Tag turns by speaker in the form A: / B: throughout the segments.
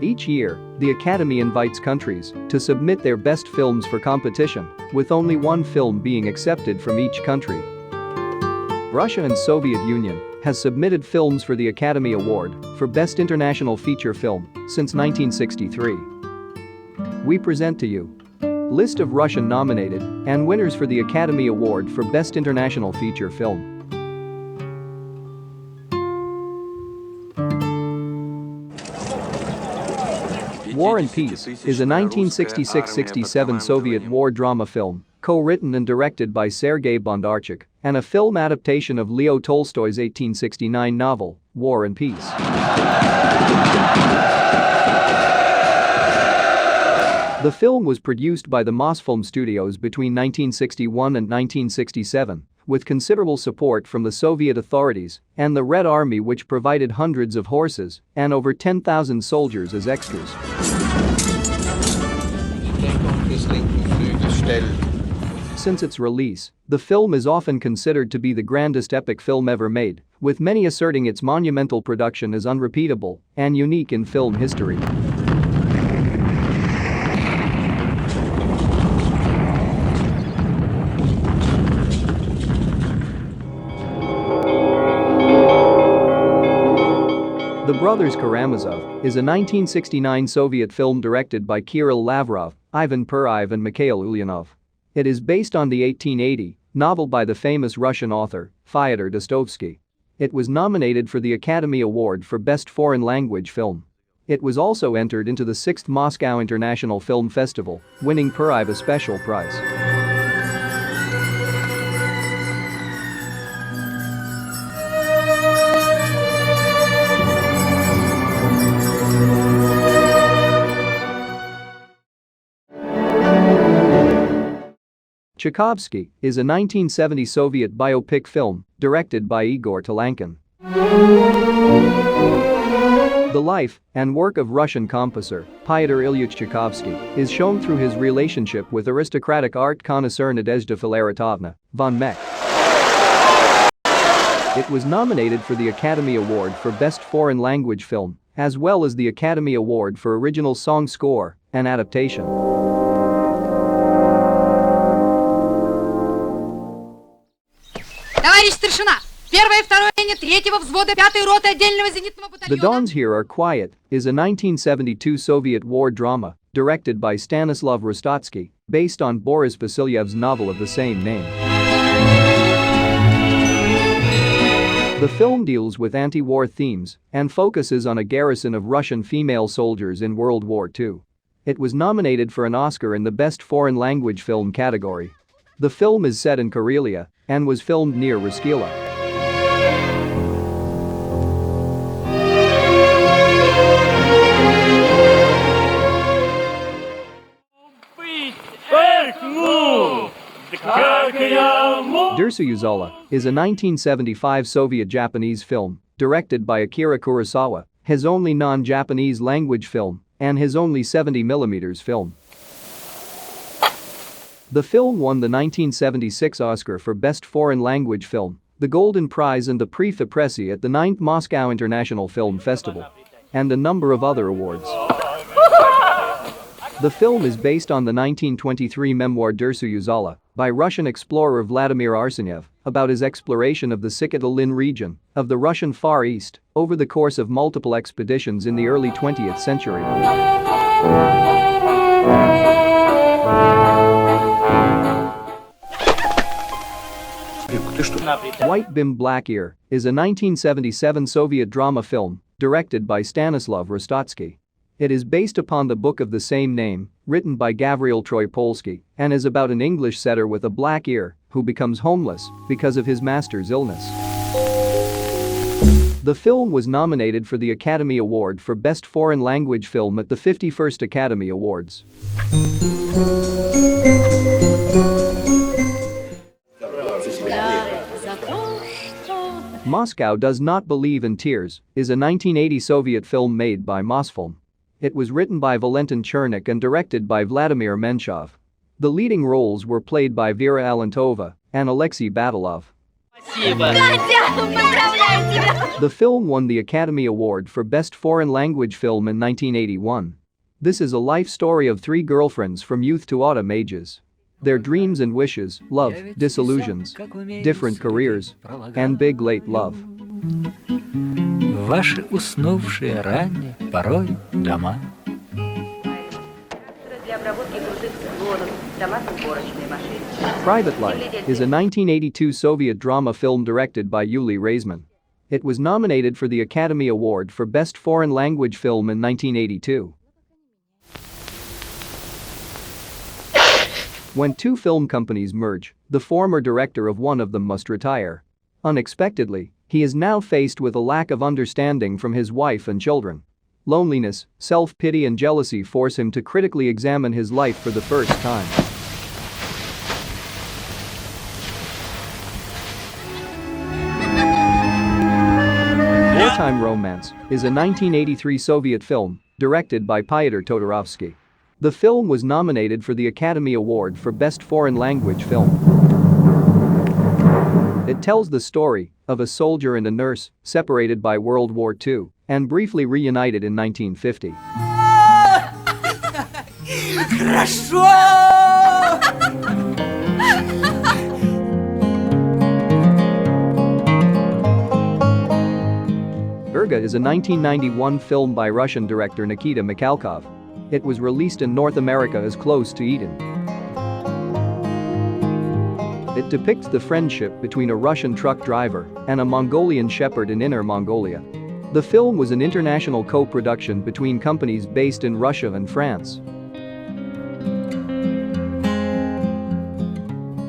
A: Each year, the Academy invites countries to submit their best films for competition, with only one film being accepted from each country. Russia and Soviet Union has submitted films for the Academy Award for Best International Feature Film since 1963. We present to you list of Russian nominated and winners for the Academy Award for Best International Feature Film. War and Peace is a 1966-67 Soviet war drama film, co-written and directed by Sergei Bondarchuk, and a film adaptation of Leo Tolstoy's 1869 novel, War and Peace. The film was produced by the Mosfilm Studios between 1961 and 1967, with considerable support from the Soviet authorities and the Red Army, which provided hundreds of horses and over 10,000 soldiers as extras. Since its release, the film is often considered to be the grandest epic film ever made, with many asserting its monumental production as unrepeatable and unique in film history. The Brothers Karamazov is a 1969 Soviet film directed by Kirill Lavrov, Ivan Purayev and Mikhail Ulyanov. It is based on the 1880 novel by the famous Russian author, Fyodor Dostoevsky. It was nominated for the Academy Award for Best Foreign Language Film. It was also entered into the 6th Moscow International Film Festival, winning Purayev a special prize. Tchaikovsky is a 1970 Soviet biopic film directed by Igor Talankin. The life and work of Russian composer Pyotr Ilyich Tchaikovsky is shown through his relationship with aristocratic art connoisseur Nadezhda Filaritovna von Meck. It was nominated for the Academy Award for Best Foreign Language Film, as well as the Academy Award for Original Song Score and Adaptation. The Dons Here Are Quiet is a 1972 Soviet war drama directed by Stanislav Rostotsky, based on Boris Vasilyev's novel of the same name. The film deals with anti-war themes and focuses on a garrison of Russian female soldiers in World War II. It was nominated for an Oscar in the Best Foreign Language Film category. The film is set in Karelia and was filmed near Roskilde. Dursuyuzala is a 1975 Soviet-Japanese film directed by Akira Kurosawa, his only non-Japanese language film and his only 70mm film. The film won the 1976 Oscar for Best Foreign Language Film, the Golden Prize and the Prix de Presse at the 9th Moscow International Film Festival, and a number of other awards. The film is based on the 1923 memoir Dursuyuzala by Russian explorer Vladimir Arseniev about his exploration of the Sakhalin region of the Russian Far East over the course of multiple expeditions in the early 20th century. White Bim Black Ear is a 1977 Soviet drama film directed by Stanislav Rostotsky. It is based upon the book of the same name, written by Gavril Troipolsky, and is about an English setter with a black ear who becomes homeless because of his master's illness. The film was nominated for the Academy Award for Best Foreign Language Film at the 51st Academy Awards. Moscow Does Not Believe in Tears is a 1980 Soviet film made by Mosfilm. It was written by Valentin Chernik and directed by Vladimir Menshov. The leading roles were played by Vera Alentova and Alexei Batalov. The film won the Academy Award for Best Foreign Language Film in 1981. This is a life story of three girlfriends from youth to autumn ages. Their dreams and wishes, love, disillusions, different careers, and big late love.
B: Ваши уснувшие ранние порой дома.
A: Private Life is a 1982 Soviet drama film directed by Yuli Reisman. It was nominated for the Academy Award for Best Foreign Language Film in 1982. When two film companies merge, the former director of one of them must retire. Unexpectedly, he is now faced with a lack of understanding from his wife and children. Loneliness, self-pity and jealousy force him to critically examine his life for the first time. Wartime Romance is a 1983 Soviet film directed by Pyotr Todorovsky. The film was nominated for the Academy Award for Best Foreign Language Film. It tells the story of a soldier and a nurse separated by World War II and briefly reunited in 1950. Virga is a 1991 film by Russian director Nikita Mikhalkov. It was released in North America as Close to Eden. It depicts the friendship between a Russian truck driver and a Mongolian shepherd in Inner Mongolia. The film was an international co-production between companies based in Russia and France.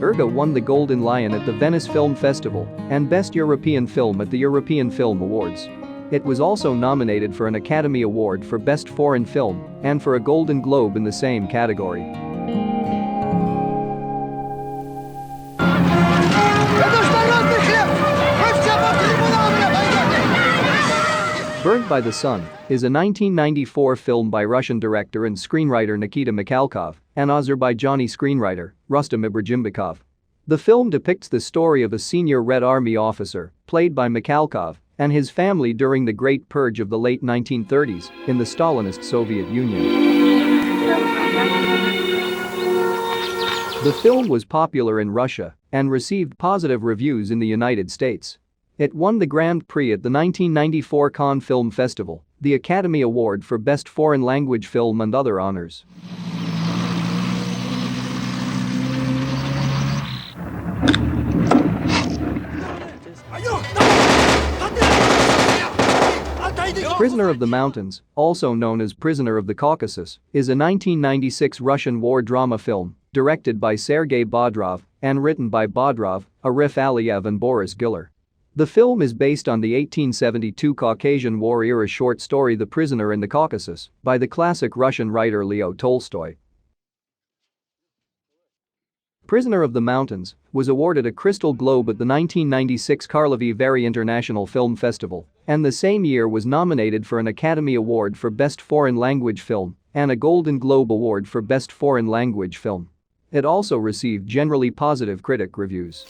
A: Virga won the Golden Lion at the Venice Film Festival and Best European Film at the European Film Awards. It was also nominated for an Academy Award for Best Foreign Film and for a Golden Globe in the same category. Burned by the Sun is a 1994 film by Russian director and screenwriter Nikita Mikhalkov and Azerbaijani screenwriter Rustam Ibragimbekov. The film depicts the story of a senior Red Army officer, played by Mikhalkov, and his family during the Great Purge of the late 1930s in the Stalinist Soviet Union. The film was popular in Russia and received positive reviews in the United States. It won the Grand Prix at the 1994 Cannes Film Festival, the Academy Award for Best Foreign Language Film and other honors. Prisoner of the Mountains, also known as Prisoner of the Caucasus, is a 1996 Russian war drama film directed by Sergei Bodrov and written by Bodrov, Arif Aliyev and Boris Giller. The film is based on the 1872 Caucasian War-era short story The Prisoner in the Caucasus by the classic Russian writer Leo Tolstoy. Prisoner of the Mountains was awarded a Crystal Globe at the 1996 Karlovy Vary International Film Festival and the same year was nominated for an Academy Award for Best Foreign Language Film and a Golden Globe Award for Best Foreign Language Film. It also received generally positive critic reviews.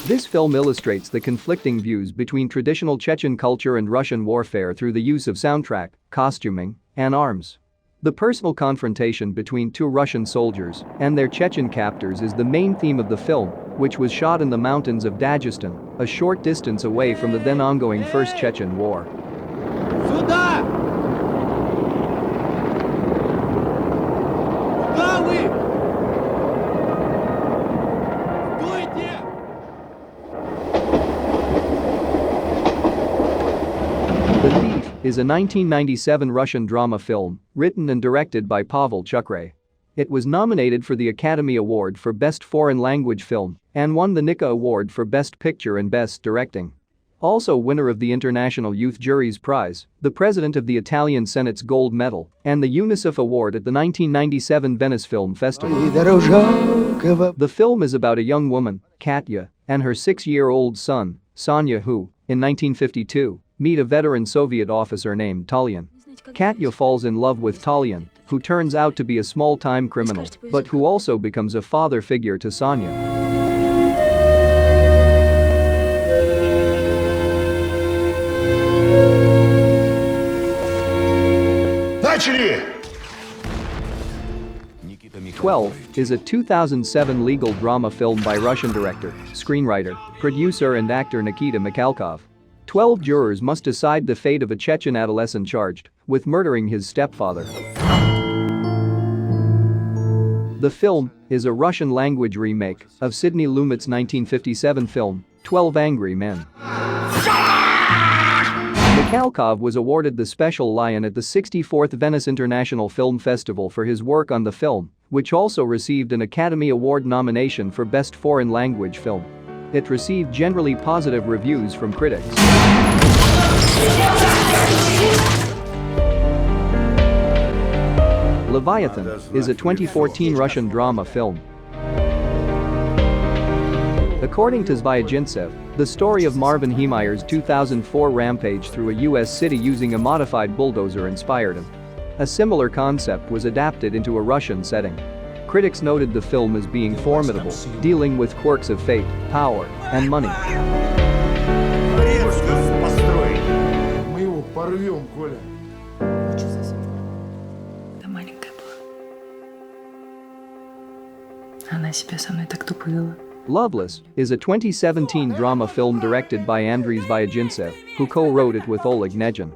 A: This film illustrates the conflicting views between traditional Chechen culture and Russian warfare through the use of soundtrack, costuming, and arms. The personal confrontation between two Russian soldiers and their Chechen captors is the main theme of the film, which was shot in the mountains of Dagestan, a short distance away from the then ongoing First Chechen War. The Thief is a 1997 Russian drama film written and directed by Pavel Chukray. It was nominated for the Academy Award for Best Foreign Language Film and won the Nika Award for Best Picture and Best Directing. Also winner of the International Youth Jury's Prize, the President of the Italian Senate's Gold Medal, and the UNICEF Award at the 1997 Venice Film Festival. The film is about a young woman, Katya, and her 6-year-old son, Sonya, who, in 1952, meet a veteran Soviet officer named Tolyan. Katya falls in love with Tolyan, who turns out to be a small-time criminal, but who also becomes a father figure to Sonya.
C: Начали!
A: 12 is a 2007 legal drama film by Russian director, screenwriter, producer and actor Nikita Mikhalkov. 12 jurors must decide the fate of a Chechen adolescent charged with murdering his stepfather. The film is a Russian-language remake of Sidney Lumet's 1957 film, 12 Angry Men. Mikhalkov was awarded the Special Lion at the 64th Venice International Film Festival for his work on the film, which also received an Academy Award nomination for Best Foreign Language Film. It received generally positive reviews from critics. Leviathan is a 2014 Russian drama film. According to Zvyagintsev, the story of Marvin Heemeyer's 2004 rampage through a U.S. city using a modified bulldozer inspired him. A similar concept was adapted into a Russian setting. Critics noted the film as being formidable, dealing with quirks of fate, power, and money.
C: Мы его порвем, Коля.
D: Да маленькая была. Она себя со мной так тупо вела.
A: Loveless is a 2017 drama film directed by Andriy Zvyagintsev, who co-wrote it with Oleg Negin.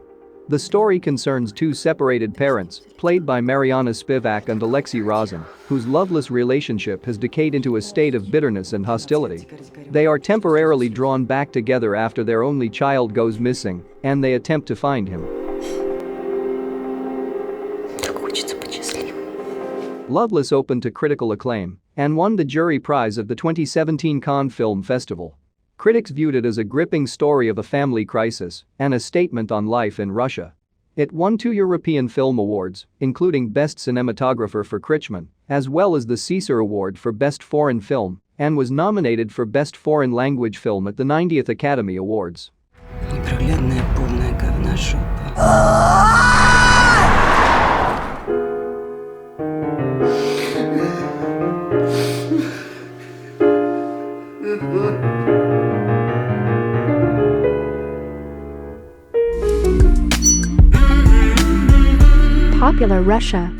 A: The story concerns two separated parents, played by Mariana Spivak and Alexei Razin, whose loveless relationship has decayed into a state of bitterness and hostility. They are temporarily drawn back together after their only child goes missing, and they attempt to find him. Loveless opened to critical acclaim and won the jury prize of the 2017 Cannes Film Festival. Critics viewed it as a gripping story of a family crisis and a statement on life in Russia. It won 2 European Film Awards, including Best Cinematographer for Krichman, as well as the Caesar Award for Best Foreign Film, and was nominated for Best Foreign Language Film at the 90th Academy Awards.
D: Непроглядная полная говна жопа.
E: Popular Russia.